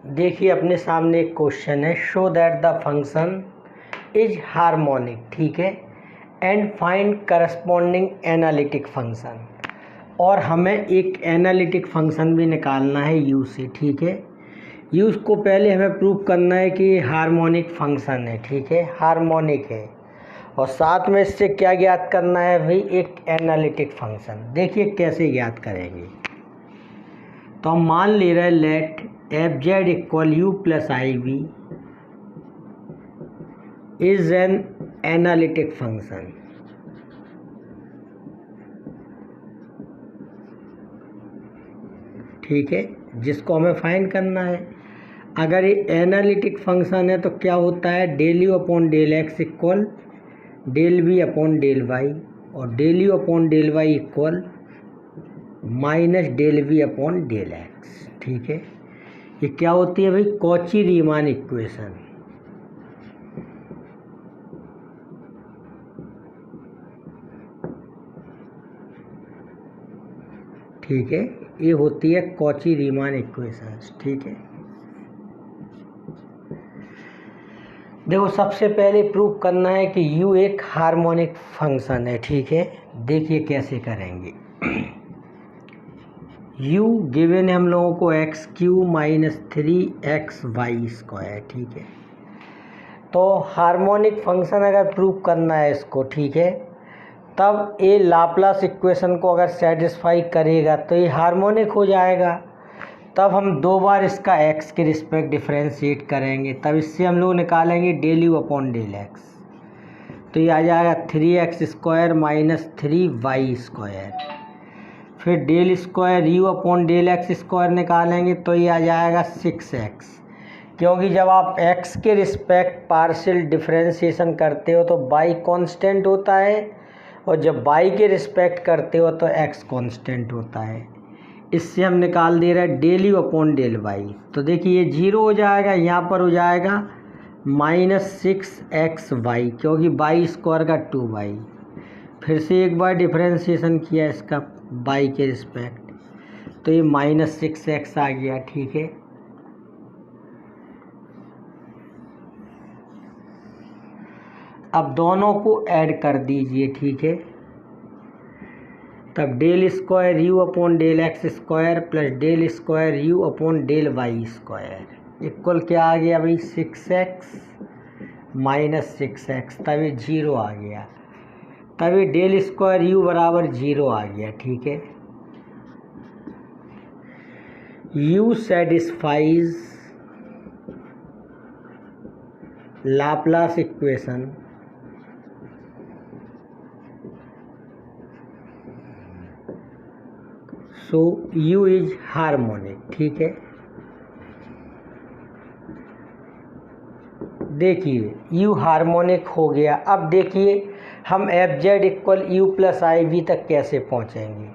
देखिए अपने सामने एक क्वेश्चन है, show that the function is harmonic, ठीक है, and find corresponding analytic function. और हमें एक एनालिटिक फंक्शन भी निकालना है यू से, ठीक है। यू को पहले हमें प्रूव करना है कि हार्मोनिक फंक्शन है, ठीक है, हार्मोनिक है, और साथ में इससे क्या ज्ञात करना है भाई, एक एनालिटिक फंक्शन। देखिए कैसे ज्ञात करेंगे। तो हम मान ले रहे हैं let F Z equal you plus I we is an analytic function, ठीक है, जिसको हमें फाइंड करना है। अगर ये एनालिटिक फंक्शन है तो क्या होता है, del you upon del x equal del v upon del y, और del you upon del y equal minus del v upon del x, ठीक है। ये क्या होती है भाई, कॉची रीमान इक्वेशन, ठीक है, ये होती है कॉची रीमान इक्वेशन, ठीक है। देखो सबसे पहले प्रूव करना है कि u एक हार्मोनिक फंक्शन है, ठीक है। देखिए कैसे करेंगे। u गिवन है हम लोगों को एक्स क्यू माइनस 3xy², ठीक है। तो हार्मोनिक फंक्शन अगर प्रूव करना है इसको, ठीक है, तब ये लाप्लास इक्वेशन को अगर सेटिस्फाई करेगा तो ये हार्मोनिक हो जाएगा। तब हम दो बार इसका x के रिस्पेक्ट डिफरेंशिएट करेंगे, तब इससे हम लोग निकालेंगे del you upon del X. तो ये आ जाएगा 3x² माइनस 3y²। फिर del square U upon del x² निकालेंगे तो ये आ जाएगा 6x, क्योंकि जब आप x के रिस्पेक्ट पार्शियल डिफरेंशिएशन करते हो तो y कांस्टेंट होता है, और जब y के रिस्पेक्ट करते हो तो x कांस्टेंट होता है। इससे हम निकाल दे रहे हैं del you upon del Y. तो देखिए ये 0 हो जाएगा, यहाँ पर हो जाएगा -6xy, क्योंकि y² का 2y। फिर से एक बार डिफरेंशिएशन किया इसका y के रिस्पेक्ट, तो ये -6x आ गया, ठीक है। अब दोनों को ऐड कर दीजिए, ठीक है। तब del square U upon del x² plus del square U upon del y² equal क्या आ गया भाई, 6x माइनस 6x। तब ये 0 आ गया, तब ये डेल स्क्वायर यू बराबर 0 आ गया, ठीक है। u satisfies Laplace equation so u is harmonic, ठीक है। देखिए u हार्मोनिक हो गया। अब देखिए हम F Z equal you plus I V तक कैसे पहुंचेंगे।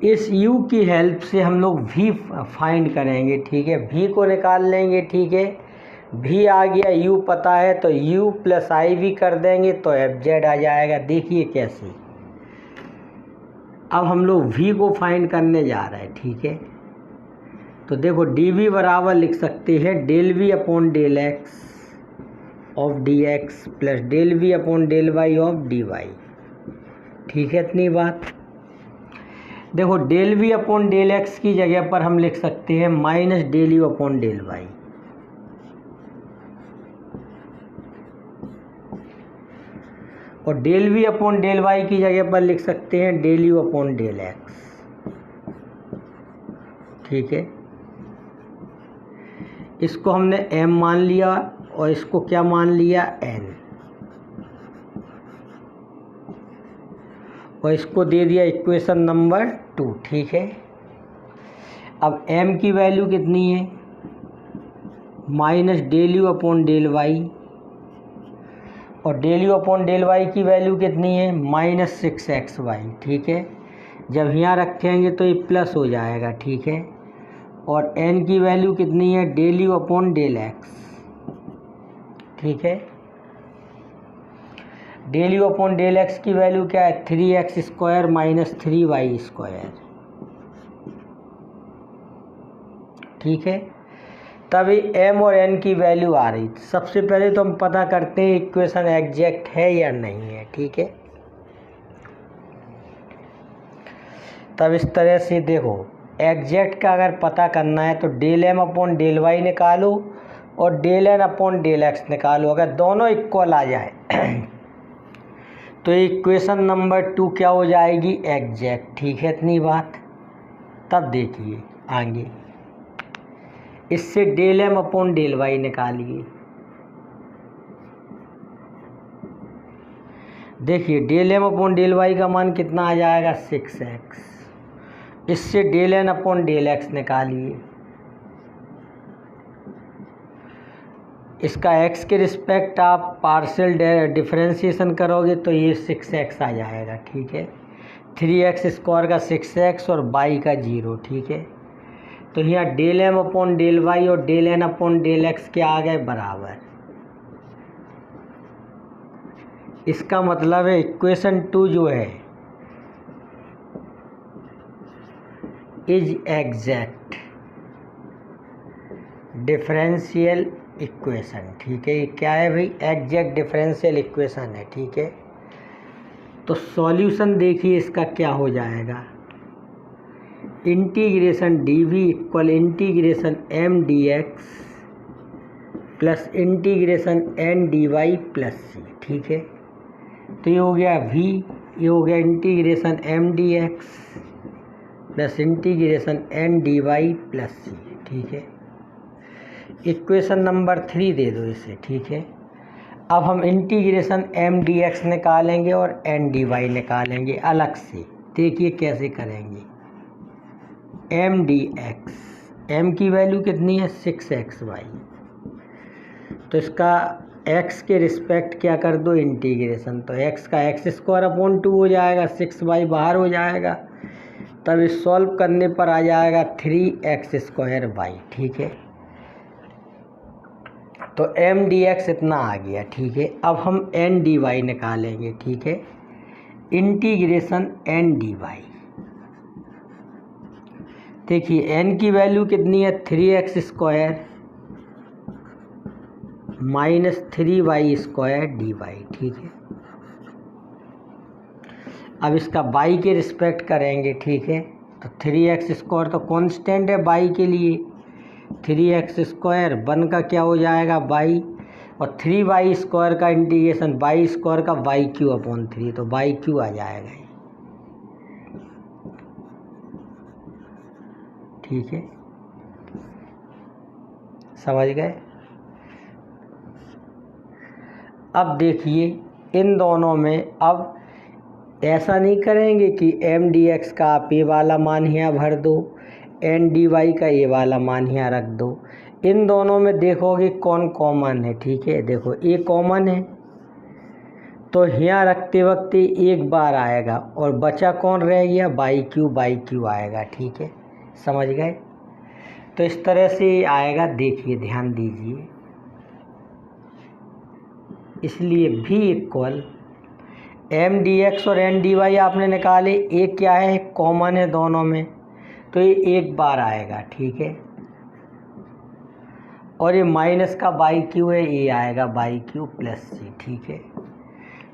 इस u की हेल्प से हम लोग v फाइंड करेंगे, ठीक है, v को निकाल लेंगे, ठीक है। v आ गया, u पता है, तो u प्लस आई वी कर देंगे तो एफ जेड आ जाएगा। देखिए कैसे। अब हम लोग v को फाइंड करने जा रहे हैं, ठीक है। तो देखो dv बराबर लिख सकते हैं del v upon del x of d x plus del v upon del y of d Y, ठीक है। इतनी बात। देखो del v upon del x की जगह पर हम लिख सकते हैं minus del you upon del y, और del v upon del Y की जगह पर लिख सकते हैं del you upon del x, ठीक है। इसको हमने m मान लिया और इसको क्या मान लिया, n, और इसको दे दिया इक्वेशन नंबर 2, ठीक है। अब m की वैल्यू कितनी है, minus del you upon del y, और del you upon del Y की वैल्यू कितनी है, -6xy, ठीक है। जब यहाँ रखेंगे तो ये प्लस हो जाएगा, ठीक है। और n की वैल्यू कितनी है, del you upon del x, ठीक है। Del you upon del x की वैल्यू क्या है, 3x² माइनस 3y², ठीक है। तभी m और n की वैल्यू आ रही। सबसे पहले तो हम पता करते हैं इक्वेशन एग्जैक्ट है या नहीं है, ठीक है। तब इस तरह से देखो, एग्जैक्ट का अगर पता करना है तो del m upon del y निकालो और del n upon del x निकालो। अगर दोनों इक्वल आ जाए तो इक्वेशन नंबर 2 क्या हो जाएगी, एग्जैक्ट, ठीक है। इतनी बात। तब देखिए आगे, इससे del m upon del y निकालिए। देखिए del m upon del y का मान कितना आ जाएगा, 6x। इससे del n upon del x निकालिए। इसका x के रिस्पेक्ट आप पार्शियल डिफरेंशिएशन करोगे तो ये 6x आ जाएगा, ठीक है। 3x स्क्वायर का 6x और y का 0, ठीक है। तो यहाँ del m upon del y और del n upon del x क्या आ गए, बराबर। इसका मतलब है इक्वेशन 2 जो है इज एग्जैक्ट डिफरेंशियल इक्वेशन, ठीक है। ये क्या है भाई, एग्जैक्ट डिफरेंशियल इक्वेशन है, ठीक है। तो सॉल्यूशन देखिए इसका क्या हो जाएगा, integration dv equal integration m dx plus integration n dy plus c, ठीक है। तो ये हो गया v, ये हो गया integration m dx plus integration n dy plus c, ठीक है। इक्वेशन नंबर 3 दे दो इसे, ठीक है। अब हम इंटीग्रेशन m dx निकालेंगे और n dy निकालेंगे अलग से। देखिए कैसे करेंगे, m dx, m की वैल्यू कितनी है, 6xy। तो इसका x के रिस्पेक्ट क्या कर दो, इंटीग्रेशन। तो x का x स्क्वायर अपॉन 2 हो जाएगा, 6y बाहर हो जाएगा। तब इस सॉल्व करने पर आ जाएगा 3x स्क्वायर y, ठीक है। तो m dx इतना आ गया, ठीक है। अब हम n dy निकालेंगे, ठीक है। इंटीग्रेशन n dy, देखिए n की वैल्यू कितनी है, 3x square minus 3y square dy, ठीक है। अब इसका y के रिस्पेक्ट करेंगे, ठीक है। तो 3x स्क्वायर तो कांस्टेंट है y के लिए, 3x स्क्वायर 1 का क्या हो जाएगा y, और 3y स्क्वायर का इंटीग्रेशन y स्क्वायर का वाई क्यू अपॉन 3, तो वाई क्यू आ जाएगा, ठीक है। समझ गए। अब देखिए इन दोनों में, अब ऐसा नहीं करेंगे कि m dx का आप ये वाला मान यहाँ भर दो, n dy का ये वाला मान यहाँ रख दो। इन दोनों में देखोगे कौन कॉमन है, ठीक है। देखो ये कॉमन है तो यहाँ रखते वक्त एक बार आएगा और बचा कौन रह गया, बाई क्यू आएगा, ठीक है। समझ गए। तो इस तरह से आएगा, देखिए ध्यान दीजिए। इसलिए v इक्वल m dx और n dy आपने निकाले, एक क्या है, कॉमन है दोनों में, तो ये एक बार आएगा, ठीक है। और ये माइनस का बाई क्यू है, ये आएगा बाई क्यू प्लस सी, ठीक है।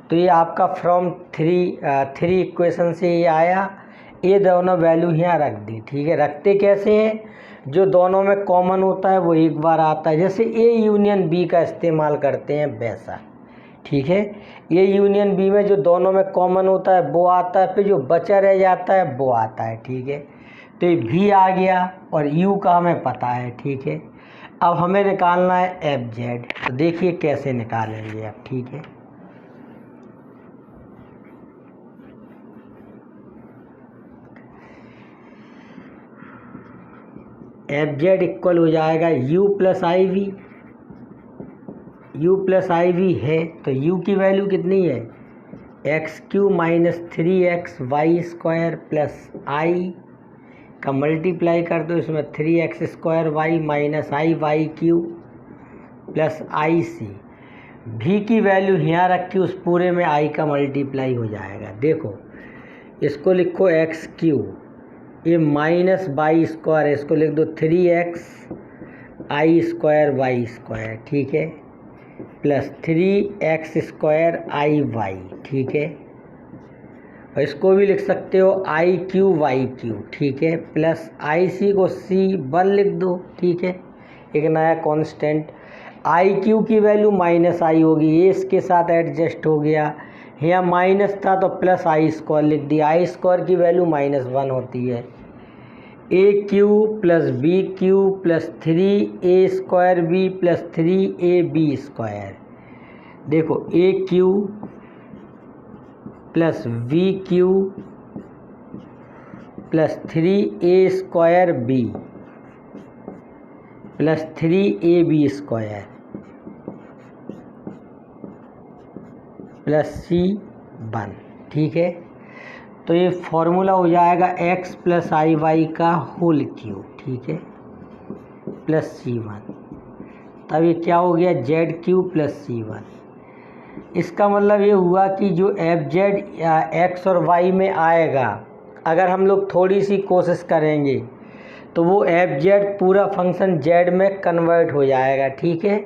तो ये आपका फ्रॉम थ्री इक्वेशन से ये आया। ये दोनों वैल्यू यहाँ रख दी, ठीक है। रखते कैसे हैं, जो दोनों में कॉमन होता है वो एक बार आता है, जैसे ए यूनियन बी का इस्तेमाल करते हैं वैसा, ठीक है। ये यूनियन बी में जो दोनों में कॉमन होता है वो आता है, फिर जो बचा रह जाता है वो आता है, ठीक है। तो ये भी आ गया और यू का हमें पता है, ठीक है। अब हमें निकालना है एफ जेड, तो देखिए कैसे निकालेंगे अब, ठीक है। एफ जेड इक्वल हो जाएगा u प्लस आई वी, u प्लस आई वी है तो u की वैल्यू कितनी है, x cube minus 3x y square plus i का मल्टीप्लाई कर दो, इसमें 3x square y minus i y cube plus i c. भी की वैल्यू यहाँ रखी, उस पूरे में आई का मल्टीप्लाई हो जाएगा। देखो इसको लिखो x क्यू, ये माइनस वाई स्क्वायर है, इसको लिख दो 3x आई स्क्वायर वाई स्क्वायर, ठीक है, प्लस 3x² आई वाई, ठीक है, और इसको भी लिख सकते हो आई क्यू वाई क्यू, ठीक है, प्लस आई सी को C1 लिख दो, ठीक है, एक नया कांस्टेंट। आई क्यू की वैल्यू माइनस आई होगी, ये इसके साथ एडजस्ट हो गया, यहाँ माइनस था तो प्लस आई स्क्वायर लिख दिया, आई स्क्वायर की वैल्यू -1 होती है। A cube plus b cube plus 3a² plus 3ab², देखो a cube plus v cube plus 3a² plus 3ab² plus C1, ठीक है। तो ये फॉर्मूला हो जाएगा x प्लस आई वाई का होल क्यूब, ठीक है, प्लस C1, तब ये क्या हो गया ZQ प्लस C1। इसका मतलब ये हुआ कि जो FZ या x और y में आएगा, अगर हम लोग थोड़ी सी कोशिश करेंगे तो वो FZ पूरा फंक्शन Z में कन्वर्ट हो जाएगा, ठीक है,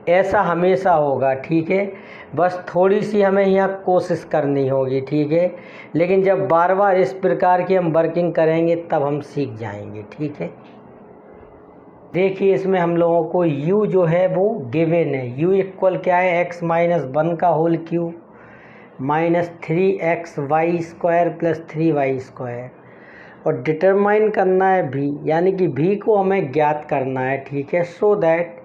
ऐसा हमेशा होगा, ठीक है, बस थोड़ी सी हमें यहाँ कोशिश करनी होगी, ठीक है, लेकिन जब बार बार इस प्रकार की हम वर्किंग करेंगे तब हम सीख जाएंगे, ठीक है। देखिए इसमें हम लोगों को u जो है वो गिवन है, u इक्वल क्या है x - 1 का whole cube minus 3xy² plus 3y², और डिटरमाइन करना है v, यानी कि v को हमें ज्ञात करना है, ठीक है, so that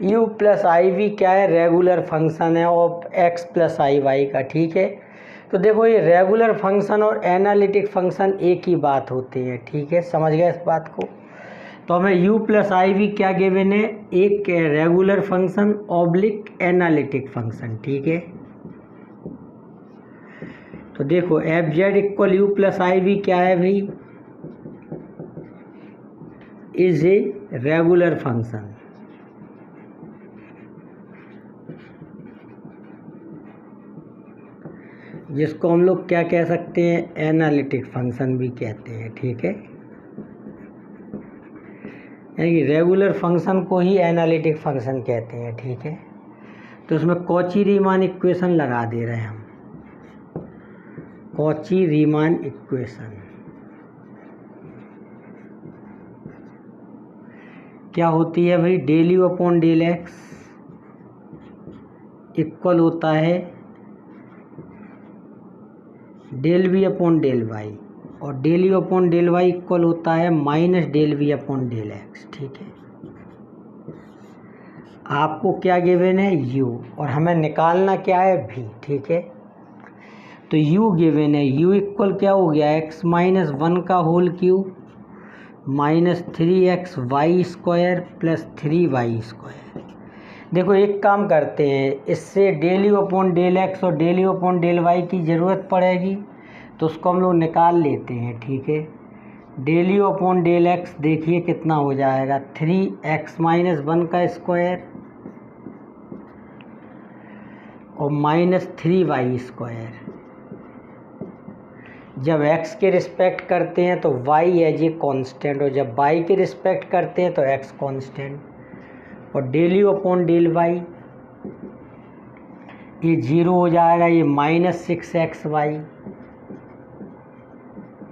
u plus I V क्या है रेगुलर फंक्शन है और x प्लस आई वाई का, ठीक है। तो देखो ये रेगुलर फंक्शन और एनालिटिक फंक्शन एक ही बात होती है, ठीक है, समझ गए इस बात को। तो हमें u प्लस आई वी क्या गिवन है, एक regular function oblique analytic function, ठीक है। तो देखो FZ इक्वल u प्लस आई वी क्या है भाई, इज ए रेगुलर फंक्शन, जिसको हम लोग क्या कह सकते हैं, एनालिटिक फंक्शन भी कहते हैं, ठीक है, यानी कि रेगुलर फंक्शन को ही एनालिटिक फंक्शन कहते हैं, ठीक है। तो उसमें कॉची रीमान इक्वेशन लगा दे रहे हैं हम, कॉची रीमान इक्वेशन क्या होती है भाई, del u upon del x equal होता है del v upon del y, और del u upon del y equal होता है minus del v upon del x, ठीक है। आपको क्या गिवन है u, और हमें निकालना क्या है v, ठीक है। तो u गिवन है, u इक्वल क्या हो गया x - 1 का whole cube minus 3xy² plus 3y²। देखो एक काम करते हैं, इससे del u upon del x और del u upon del y की ज़रूरत पड़ेगी, तो उसको हम लोग निकाल लेते हैं, ठीक है। Del u upon del x देखिए कितना हो जाएगा, 3x - 1 का स्क्वायर और माइनस 3y²। जब x के रिस्पेक्ट करते हैं तो y एज ए कांस्टेंट, और जब y के रिस्पेक्ट करते हैं तो x कांस्टेंट, और del u upon del y ये 0 हो जाएगा, ये माइनस 6xy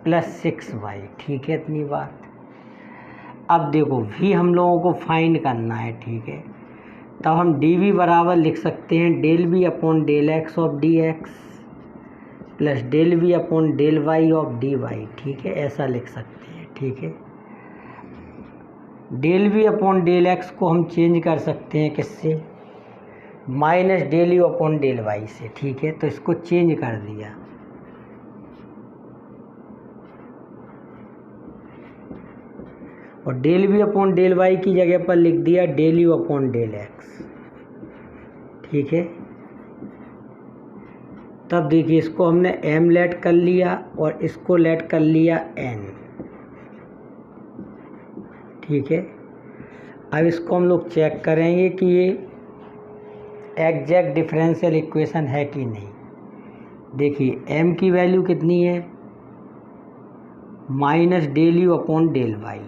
प्लस 6y, ठीक है, इतनी बात। अब देखो v हम लोगों को फाइंड करना है, ठीक है, तब हम dv बराबर लिख सकते हैं del v upon del x of dx plus del v upon del y of dy, ठीक है, ऐसा लिख सकते हैं, ठीक है। Del v upon del x को हम चेंज कर सकते हैं किससे, minus del u upon del y से, ठीक है, तो इसको चेंज कर दिया, और del v upon del y की जगह पर लिख दिया del u upon del x, ठीक है। तब देखिए इसको हमने m लेट कर लिया और इसको लेट कर लिया n, ठीक है। अब इसको हम लोग चेक करेंगे कि ये एग्जैक्ट डिफरेंशियल इक्वेशन है कि नहीं। देखिए m की वैल्यू कितनी है, minus del u upon del y,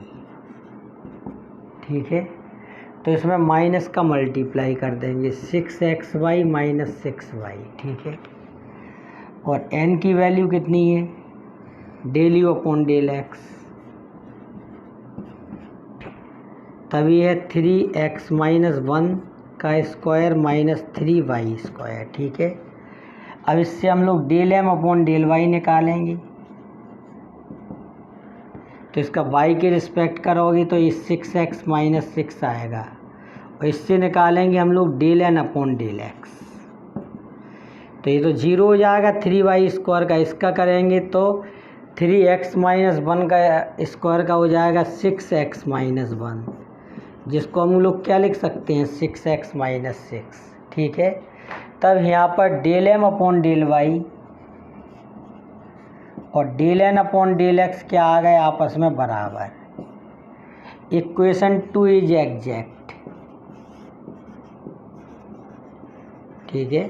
ठीक है। तो इसमें माइनस का मल्टीप्लाई कर देंगे 6xy माइनस 6y, ठीक है। और n की वैल्यू कितनी है, del you upon del X, तभी है 3x माइनस 1 का स्क्वायर माइनस 3y स्क्वायर, ठीक है। अब इससे हम लोग del m upon del y निकालेंगे, तो इसका y के रिस्पेक्ट करोगे तो ये 6x माइनस 6 आएगा, और इससे निकालेंगे हम लोग del n upon del x, तो ये तो 0 हो जाएगा 3y स्क्वायर का। इसका करेंगे तो 3x माइनस 1 का स्क्वायर का हो जाएगा 6x माइनस 1, जिसको हम लोग क्या लिख सकते हैं 6x माइनस 6, ठीक है। तब यहाँ पर del m upon del y और del n upon del x क्या आ गए आपस में बराबर। इक्वेशन 2 इज एग्जैक्ट, ठीक है।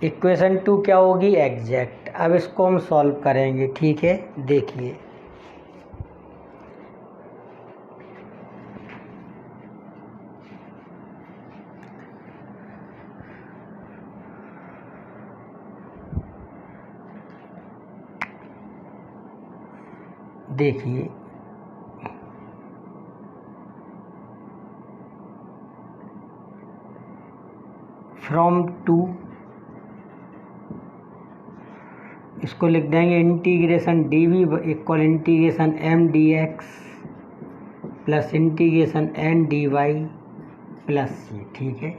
इक्वेशन 2 क्या होगी, एग्जैक्ट। अब इसको हम सॉल्व करेंगे, ठीक है। देखिए देखिए फ्रॉम 2 इसको लिख देंगे integration D we equal integration M D x plus integration N D y plus c, ठीक है।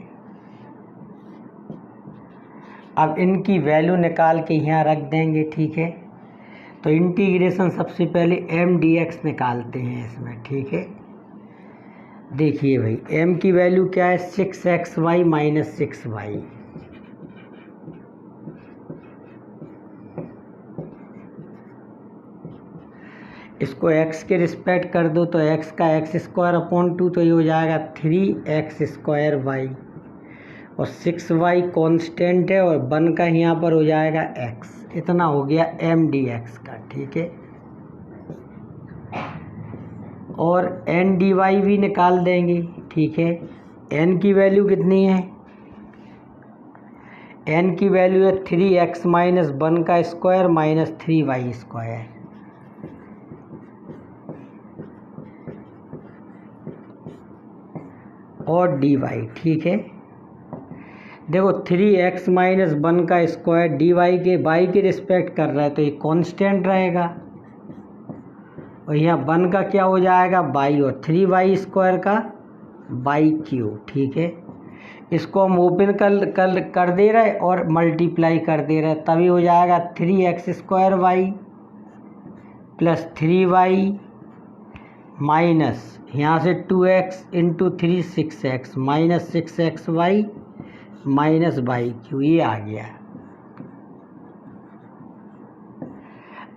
अब इनकी वैल्यू निकाल के यहाँ रख देंगे, ठीक है। तो इंटीग्रेशन सबसे पहले एम डी एक्स निकालते हैं इसमें, ठीक है। देखिए भाई m की वैल्यू क्या है 6xy माइनस 6y, इसको x के रिस्पेक्ट कर दो तो x का x स्क्वायर अपॉन 2, तो ये हो जाएगा 3x स्क्वायर y, और 6y कांस्टेंट है और 1 का यहाँ पर हो जाएगा x। इतना हो गया m dx का, ठीक है। और n dy भी निकाल देंगे, ठीक है। n की वैल्यू कितनी है, n की वैल्यू है 3x माइनस 1 का स्क्वायर माइनस 3y स्क्वायर, और dy, ठीक है। देखो 3x माइनस 1 का स्क्वायर dy के y के रिस्पेक्ट कर रहा है तो ये कांस्टेंट रहेगा, और यहाँ 1 का क्या हो जाएगा y, और 3y स्क्वायर का बाई क्यूब, ठीक है। इसको हम ओपन कर दे रहे और मल्टीप्लाई कर दे रहे, तभी हो जाएगा 3x square Y plus 3y minus यहाँ से 2x into 3 6x minus 6xy minus by Q, ये आ गया।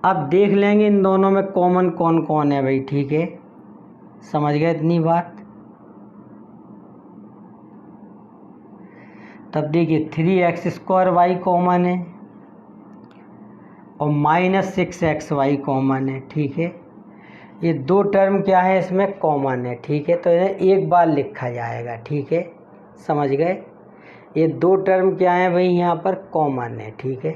अब देख लेंगे इन दोनों में कॉमन कौन कौन है भाई, ठीक है। समझ गए इतनी बात। तब देखिए 3x स्क्वायर वाई कॉमन है और माइनस 6xy कॉमन है, ठीक है। ये दो टर्म क्या है इसमें कॉमन है, ठीक है। तो इन्हें एक बार लिखा जाएगा, ठीक है। समझ गए, ये दो टर्म क्या है भाई यहाँ पर कॉमन है, ठीक है।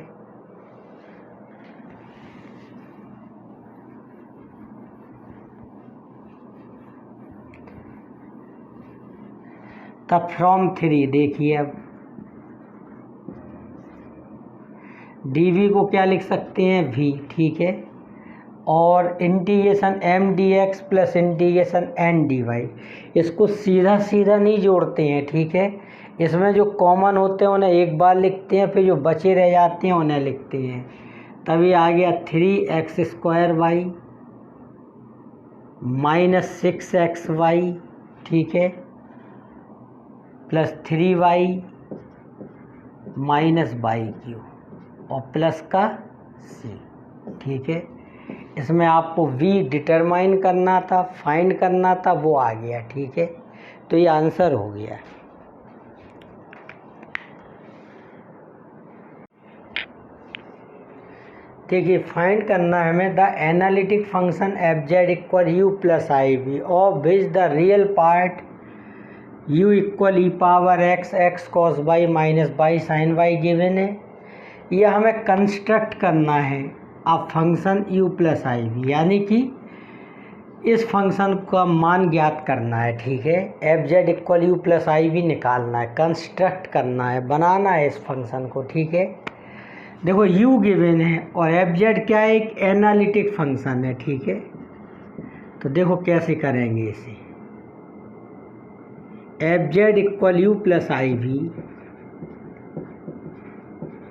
तब फ्रॉम 3 देखिए अब dv को क्या लिख सकते हैं v, ठीक है। और integration M D x plus integration N D Y, इसको सीधा सीधा नहीं जोड़ते हैं, ठीक है। इसमें जो कॉमन होते हैं उन्हें एक बार लिखते हैं, फिर जो बचे रह जाते हैं उन्हें लिखते हैं। तभी आ गया 3x square y minus 6xy, ठीक है, plus 3y minus by Q और प्लस का c, ठीक है। इसमें आपको v डिटरमाइन करना था, फाइंड करना था, वो आ गया, ठीक है। तो ये आंसर हो गया। देखिए फाइंड करना है हमें the analytic function F Z equal you plus I B of which the real part u equal E power x x cos Y minus Y sine Y given है। ये हमें कंस्ट्रक्ट करना है अब फंक्शन u प्लस आई V, यानी कि इस function का मान ज्ञात करना है। ठीक है, F Z equal you plus I V निकालना है, कंस्ट्रक्ट करना है, बनाना है इस फंक्शन को। ठीक है, देखो u गिवन है और एफ जेड क्या है, एक एनालिटिक फंक्शन है। ठीक है, तो देखो कैसे करेंगे इसे। F Z equal you plus I we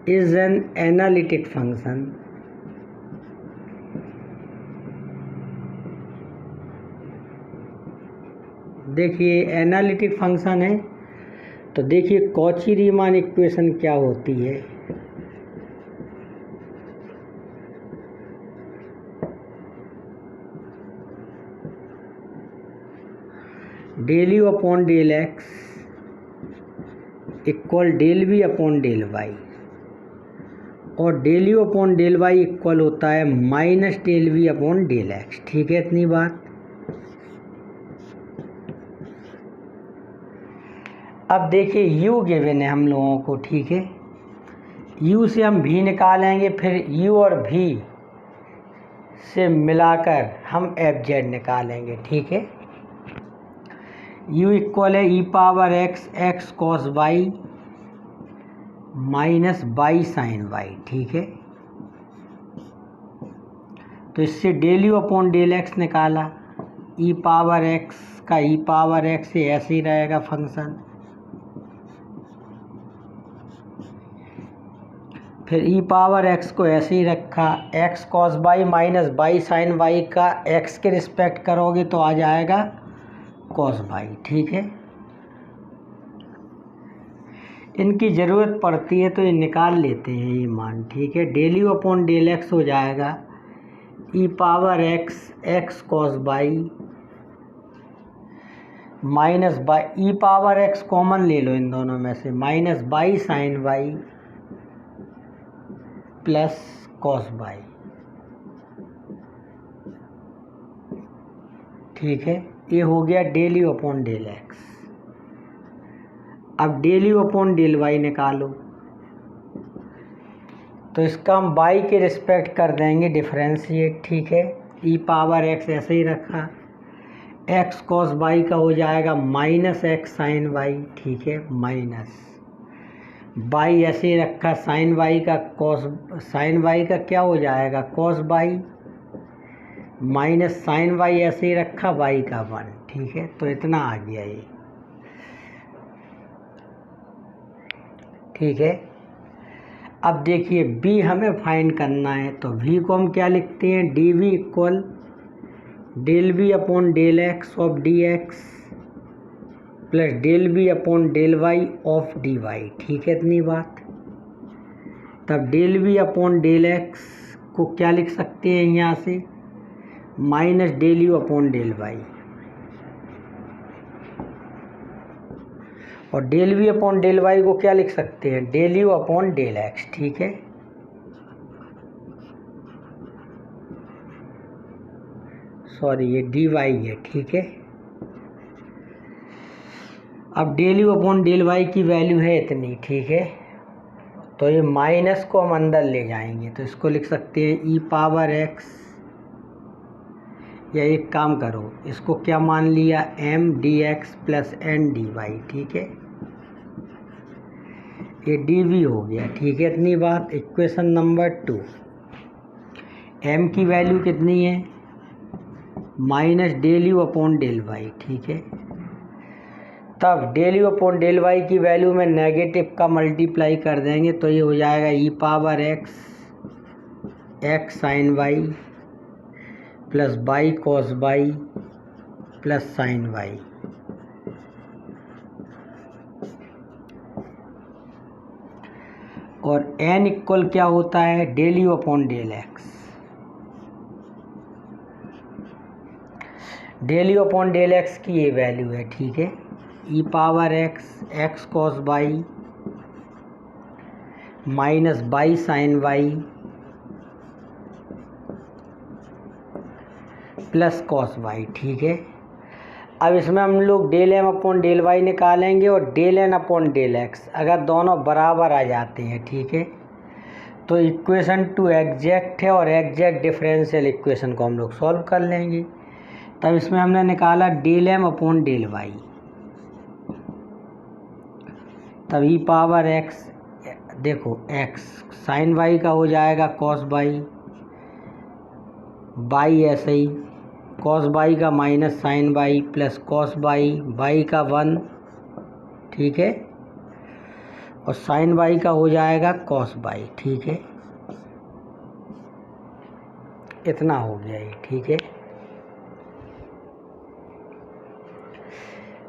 is an analytic function देखिए एनालिटिक फंक्शन है, तो देखिए कॉची रीमान इक्वेशन क्या होती है। Del you upon del x equal del v upon del y, और del you upon del y equal होता है minus del v upon del x. ठीक है, इतनी बात। अब देखिए u गिवन है हम लोगों को। ठीक है, u से हम v निकालेंगे, फिर u और v से मिलाकर हम एफ जेड निकालेंगे। ठीक है, u इक्वल है e power x x cos Y minus Y sine Y. ठीक है, तो इससे del you upon del x निकाला, ई पावर एक्स का ई पावर एक्स से ऐसे ही रहेगा फंक्शन, फिर ई पावर एक्स को ऐसे ही रखा, X cos Y minus Y sine Y का एक्स के रिस्पेक्ट करोगे तो आ जाएगा कॉस वाई। ठीक है, इनकी ज़रूरत पड़ती है तो ये निकाल लेते हैं ये मान। ठीक है, del you upon del x हो जाएगा e power x x cos Y minus y, e power x common ले लो इन दोनों में से, minus Y sine Y plus cos Y. ठीक है, ये हो गया del you upon del x. अब del you upon del y निकालो, तो इसका हम वाई के रिस्पेक्ट कर देंगे डिफरेंशिएट। ठीक है, ई पावर एक्स ऐसे ही रखा, एक्स कॉस वाई का हो जाएगा माइनस एक्स साइन वाई। ठीक है, माइनस वाई ऐसे ही रखा, साइन वाई का कॉस, साइन वाई का क्या हो जाएगा cos Y, minus sine Y ऐसे ही रखा, वाई का 1। ठीक है, तो इतना आ गया ये। ठीक है, अब देखिए b हमें फाइंड करना है, तो v को हम क्या लिखते हैं, d we equal del v upon del x of d x plus del v upon del y of d Y. ठीक है, इतनी बात। तब del v upon del x को क्या लिख सकते हैं यहाँ से, minus del you upon del y, और del v upon del y को क्या लिख सकते हैं, del you upon del x. ठीक है, सॉरी ये डी वाई है। ठीक है, अब del you upon del Y की वैल्यू है इतनी। ठीक है, तो ये माइनस को हम अंदर ले जाएंगे, तो इसको लिख सकते हैं ई पावर एक्स, या एक काम करो इसको क्या मान लिया, M D x plus N D Y. ठीक है, ये डी वी हो गया। ठीक है, इतनी बात। इक्वेशन नंबर 2, एम की वैल्यू कितनी है, minus del you upon del y. ठीक है, तब del you upon del Y की वैल्यू में नेगेटिव का मल्टीप्लाई कर देंगे, तो ये हो जाएगा e power x x sine Y plus Y cos Y plus sine Y. और n इक्वल क्या होता है, del you upon del x. Del you upon del x की ये वैल्यू है। ठीक है, e power x x cos Y minus Y sine Y plus cos Y. ठीक है, अब इसमें हम लोग del M upon del y निकालेंगे और del n upon del x, अगर दोनों बराबर आ जाते हैं, ठीक है, तो इक्वेशन 2 एग्जैक्ट है और एग्जैक्ट डिफरेंशियल इक्वेशन को हम लोग सॉल्व कर लेंगे। तब इसमें हमने निकाला del M upon del Y, तब ई पावर एक्स, देखो एक्स साइन वाई का हो जाएगा कॉस वाई, बाई ऐसे ही कॉस बाई का minus sine by plus cos Y, Y का 1, ठीक है, और साइन बाई का हो जाएगा कॉस बाई, ठीक है, इतना हो गया ये, ठीक है।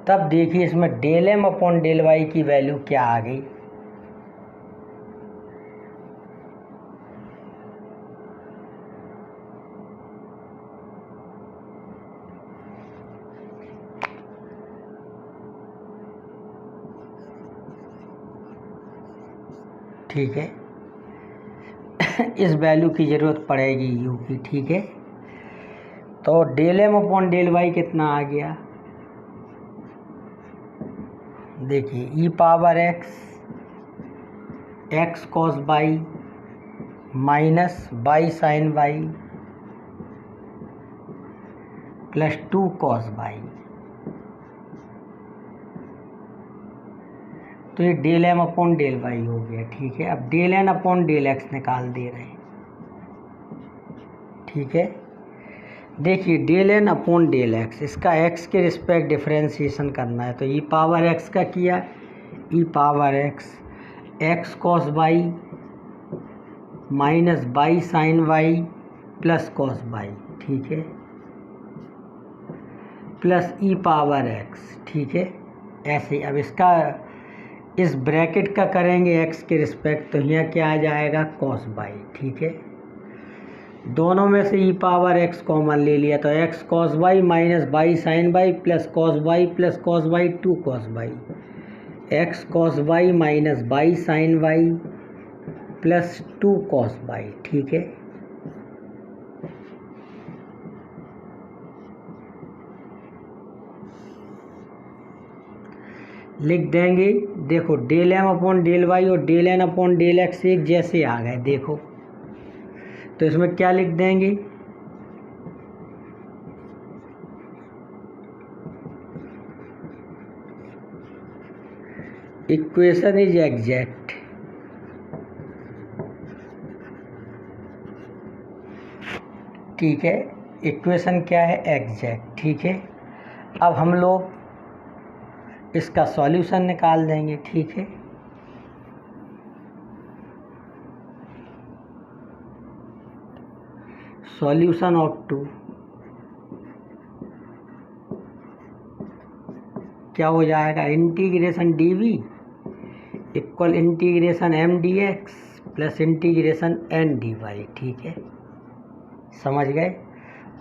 तब देखिए इसमें del M upon del Y की वैल्यू क्या आ गई, ठीक है। इस वैल्यू की ज़रूरत पड़ेगी यू की, ठीक है। तो del M upon del y कितना आ गया, देखिए e power x, x cos by minus by sine by plus 2 cos y, तो ये del M upon del y हो गया, ठीक है। अब del n upon del x निकाल दे रहे हैं, ठीक है। देखिए del n upon del x, इसका एक्स के रिस्पेक्ट डिफरेंशिएशन करना है, तो ई पावर एक्स का किया, ई power x x cos by minus by sine Y plus cos by, ठीक है, प्लस ई पावर एक्स, ठीक है, ऐसे। अब इसका इस ब्रैकेट का करेंगे एक्स के रिस्पेक्ट, तो यहाँ क्या आ जाएगा कॉस बाई, ठीक है। दोनों में से ई पावर एक्स कॉमन ले लिया, तो x cos by minus by sine by plus cos y 2 cos y, x cos by minus by sine by plus 2 cos by, ठीक है। लिख देंगे, देखो del M upon del y और del n upon del x एक जैसे आ गए, देखो, तो इसमें क्या लिख देंगे, इक्वेशन इज एग्जैक्ट, ठीक है, इक्वेशन क्या है एग्जैक्ट, ठीक है। अब हम लोग इसका सॉल्यूशन निकाल देंगे, ठीक है। सॉल्यूशन ऑफ 2 क्या हो जाएगा, integration D we equal integration M D x plus integration N D Y, ठीक है, समझ गए,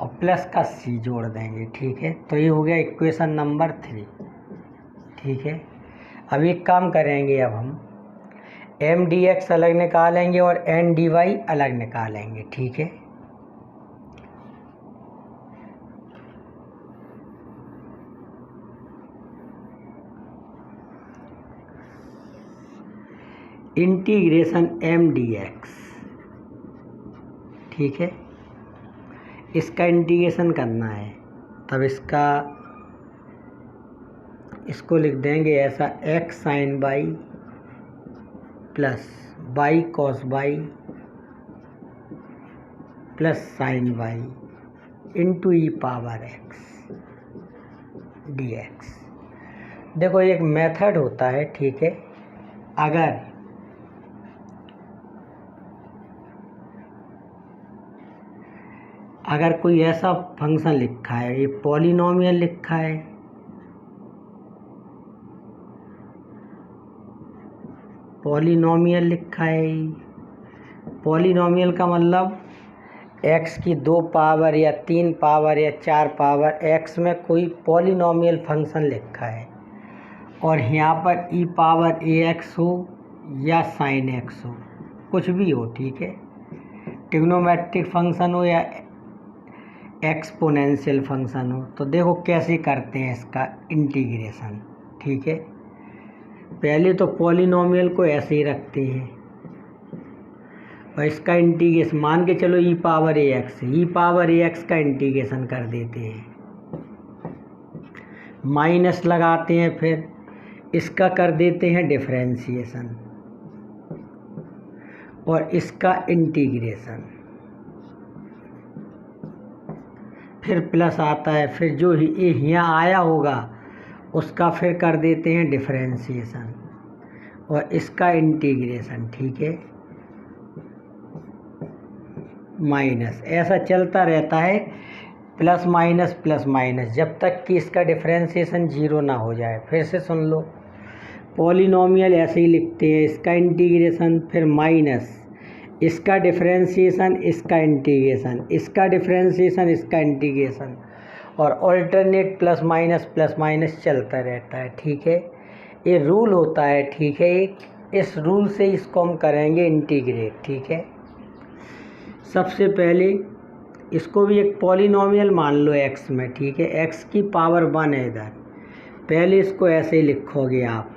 और प्लस का सी जोड़ देंगे, ठीक है। तो ये हो गया इक्वेशन नंबर 3, ठीक है। अब एक काम करेंगे, अब हम एम डी एक्स अलग निकालेंगे और एन डी वाई अलग निकालेंगे, ठीक है। इंटीग्रेशन एम डी एक्स, ठीक है, इसका इंटीग्रेशन करना है, तब इसको लिख देंगे ऐसा, X sine by plus by cos by plus sine Y into E power X D X. देखो एक मेथड होता है, ठीक है, अगर कोई ऐसा फंक्शन लिखा है, ये पॉलिनोमियल लिखा है, पॉलिनोमियल लिखा है, पॉलिनोमियल का मतलब एक्स की 2 पावर या 3 पावर या 4 पावर, एक्स में कोई पॉलिनोमियल फंक्शन लिखा है, और यहाँ पर ई पावर ए एक्स हो या साइन एक्स हो, कुछ भी हो, ठीक है, ट्रिग्नोमेट्रिक फंक्शन हो या एक्सपोनेंशियल फंक्शन हो। तो देखो कैसे करते हैं इसका इंटीग्रेशन, ठीक है। पहले तो पॉलिनोमियल को ऐसे ही रखते हैं और इसका इंटीग्रेशन मान के चलो ई पावर ए एक्स का इंटीग्रेशन कर देते हैं, माइनस लगाते हैं, फिर इसका कर देते हैं डिफरेंशिएशन और इसका इंटीग्रेशन, फिर प्लस आता है, फिर जो ये यहाँ आया होगा उसका फिर कर देते हैं डिफरेंशिएशन और इसका इंटीग्रेशन, ठीक है, माइनस। ऐसा चलता रहता है प्लस माइनस जब तक कि इसका डिफरेंशिएशन जीरो ना हो जाए। फिर से सुन लो, पॉलिनोमियल ऐसे ही लिखते हैं, इसका इंटीग्रेशन फिर माइनस, इसका डिफरेंशिएशन, इसका इंटीग्रेशन, इसका डिफरेंशिएशन, इसका इंटीग्रेशन और ऑल्टरनेट प्लस माइनस चलता रहता है, ठीक है। ये रूल होता है, ठीक है। इस रूल से इसको हम करेंगे इंटीग्रेट, ठीक है। सबसे पहले इसको भी एक पॉलिनोमियल मान लो एक्स में, ठीक है। एक्स की पावर 1 है इधर, पहले इसको ऐसे ही लिखोगे आप,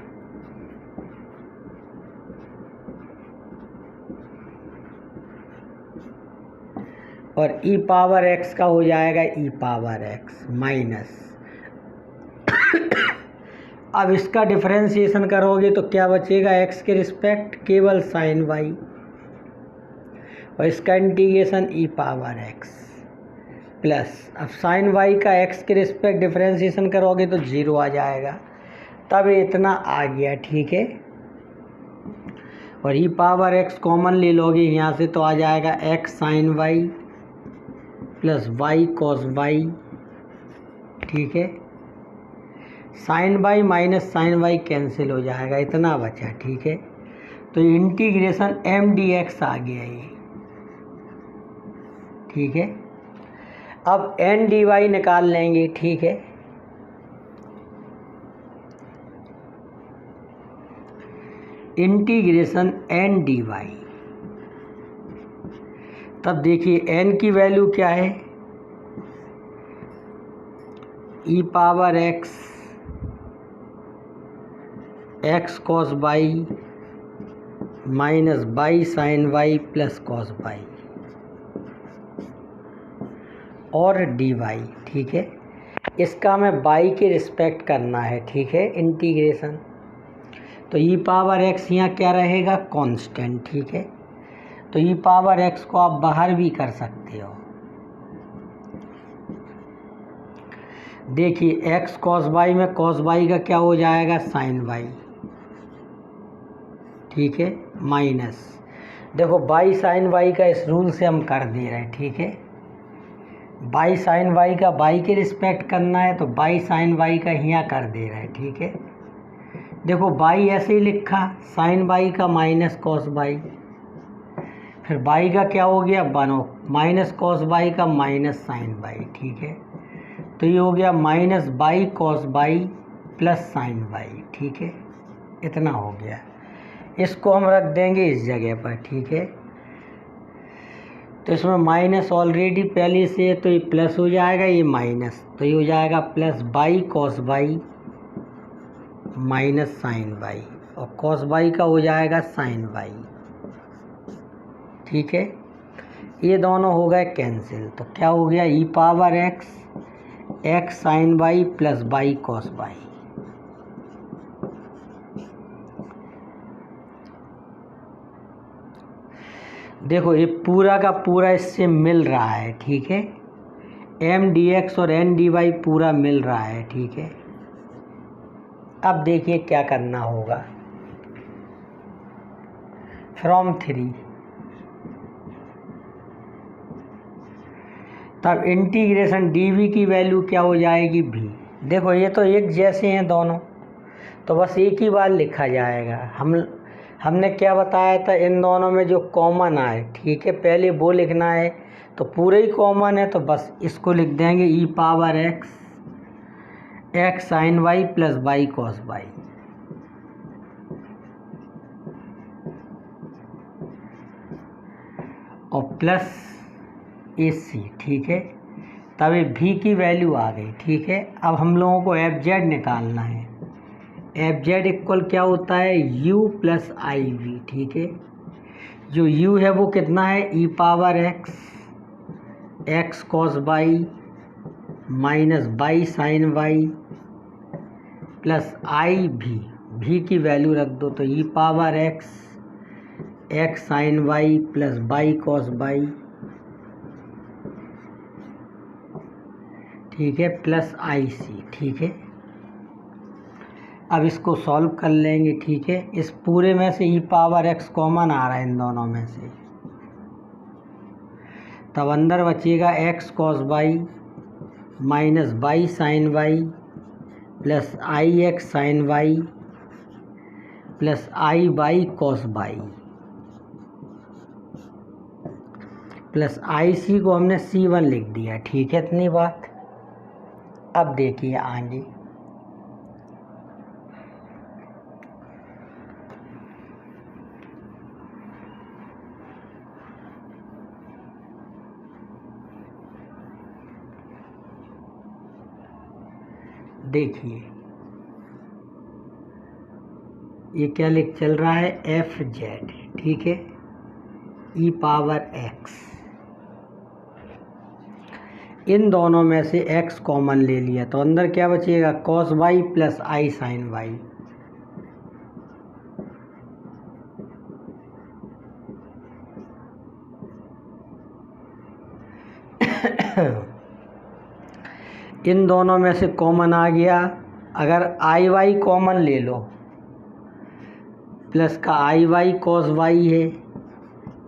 और ई पावर एक्स का हो जाएगा ई पावर एक्स माइनस। अब इसका डिफरेंशिएशन करोगे तो क्या बचेगा, एक्स के रिस्पेक्ट केवल साइन वाई और इसका इंटीग्रेशन ई पावर एक्स प्लस, अब साइन वाई का एक्स के रिस्पेक्ट डिफरेंशिएशन करोगे तो जीरो आ जाएगा, तब इतना आ गया, ठीक है। और ई पावर एक्स कॉमन ले लोगे यहाँ से तो आ जाएगा X sine Y plus Y cos Y, ठीक है। Sine Y minus sine Y cancel हो जाएगा, इतना बचा, ठीक है। तो इंटीग्रेशन एम डी एक्स आ गया ये, ठीक है। अब एन डी वाई निकाल लेंगे, ठीक है। इंटीग्रेशन एन डी वाई, तब देखिए एन की वैल्यू क्या है, e power x x cos Y minus by sine Y plus cos y और डी वाई, ठीक है। इसका हमें बाई के रिस्पेक्ट करना है, ठीक है, इंटीग्रेशन। तो ई पावर एक्स यहाँ क्या रहेगा, कांस्टेंट, ठीक है। तो ई पावर एक्स को आप बाहर भी कर सकते हो, देखिए एक्स कॉस वाई में कॉस वाई का क्या हो जाएगा, साइन वाई, ठीक है, माइनस, देखो बाई साइन वाई का इस रूल से हम कर दे रहे हैं, ठीक है। बाई साइन वाई का बाई के रिस्पेक्ट करना है तो बाई साइन वाई का यहाँ कर दे रहे हैं, ठीक है। देखो बाई ऐसे ही लिखा, साइन वाई का माइनस कॉस वाई, फिर बाई का क्या हो गया, बनो माइनस कॉस वाई का माइनस साइन वाई, ठीक है। तो ये हो गया minus Y cos Y plus sine Y, ठीक है, इतना हो गया। इसको हम रख देंगे इस जगह पर, ठीक है। तो इसमें माइनस ऑलरेडी पहले से है तो ये प्लस हो जाएगा, ये माइनस, तो ये हो जाएगा plus by cos Y minus sine Y और कॉस वाई का हो जाएगा साइन वाई, ठीक है। ये दोनों हो गए कैंसिल, तो क्या हो गया, e power x x sine Y plus by cos y. देखो ये पूरा का पूरा इससे मिल रहा है, ठीक है। एम डी एक्स और एन डी वाई पूरा मिल रहा है, ठीक है। अब देखिए क्या करना होगा, फ्रॉम 3, तब इंटीग्रेशन डी वी की वैल्यू क्या हो जाएगी, भी। देखो ये तो एक जैसे हैं दोनों, तो बस एक ही बार लिखा जाएगा। हमने क्या बताया था, इन दोनों में जो कॉमन आए, ठीक है, पहले वो लिखना है। तो पूरे ही कॉमन है तो बस इसको लिख देंगे e power x x sine Y plus Y cos y, और प्लस ए सी, ठीक है। तभी v की वैल्यू आ गई। ठीक है, अब हम लोगों को एफ जेड निकालना है। एफ जेड इक्वल क्या होता है, u प्लस आई वी। ठीक है, जो u है वो कितना है, e power x cos by minus by sine Y plus i v की वैल्यू रख दो तो e power x sine Y plus by cos by. ठीक है, प्लस आई सी। ठीक है, अब इसको सॉल्व कर लेंगे। ठीक है, इस पूरे में से e पावर x कॉमन आ रहा है इन दोनों में से, तब अंदर बचेगा x cos by minus by sine Y plus i x sine Y plus i y cos by plus i c को हमने C1 लिख दिया। ठीक है, इतनी बात। अब देखिए आगे, देखिए ये क्या लिख चल रहा है, एफ जेड। ठीक है, ई पावर एक्स, इन दोनों में से x कॉमन ले लिया तो अंदर क्या बचेगा, cos Y plus I sign Y. इन दोनों में से कॉमन आ गया, अगर आई वाई कॉमन ले लो, प्लस का आई वाई कॉस वाई है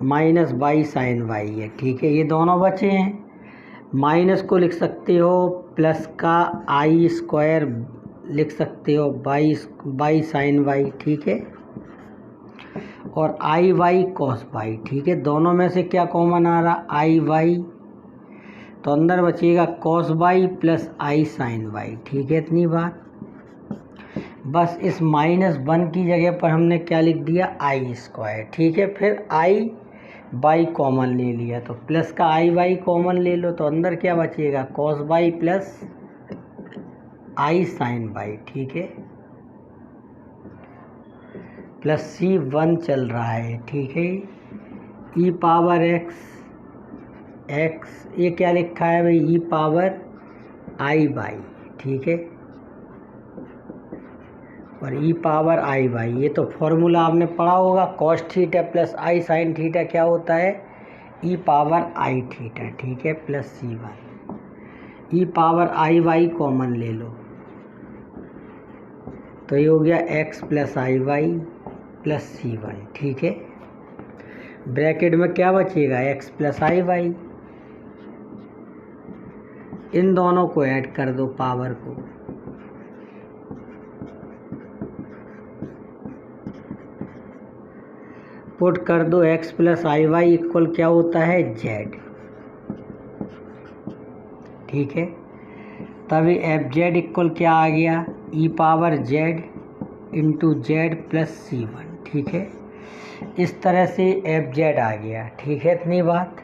माइनस बाई साइन वाई है। ठीक है, ये दोनों बचे हैं, माइनस को लिख सकते हो, प्लस का आई स्क्वायर लिख सकते हो बाई साइन वाई। ठीक है, और आई वाई कॉस वाई। ठीक है, दोनों में से क्या कॉमन आ रहा, आई वाई, तो अंदर बचेगा cos Y plus I sign Y. ठीक है, इतनी बात। बस इस -1 की जगह पर हमने क्या लिख दिया, आई स्क्वायर। ठीक है, फिर आई बाई कॉमन ले लिया तो प्लस का आई वाई कॉमन ले लो तो अंदर क्या बचेगा, cos by plus I sine Y. ठीक है, प्लस C1 चल रहा है। ठीक है, ई पावर एक्स, ये क्या लिखा है भाई, ई पावर आई बाई। ठीक है, और ई पावर आई बाई, ये तो फॉर्मूला आपने पढ़ा होगा, cos theta plus I sine theta क्या होता है, ई पावर आई थीटा। ठीक है, प्लस C1, ई पावर आई वाई कॉमन ले लो तो ये हो गया x plus i Y plus C1। ठीक है, ब्रैकेट में क्या बचेगा, x प्लस आई वाई, इन दोनों को ऐड कर दो पावर को, पुट कर दो, x plus i Y equal क्या होता है, z। ठीक है, तभी एफ जेड इक्वल क्या आ गया, e power z into z plus C1। ठीक है, इस तरह से एफ जेड आ गया। ठीक है, इतनी बात।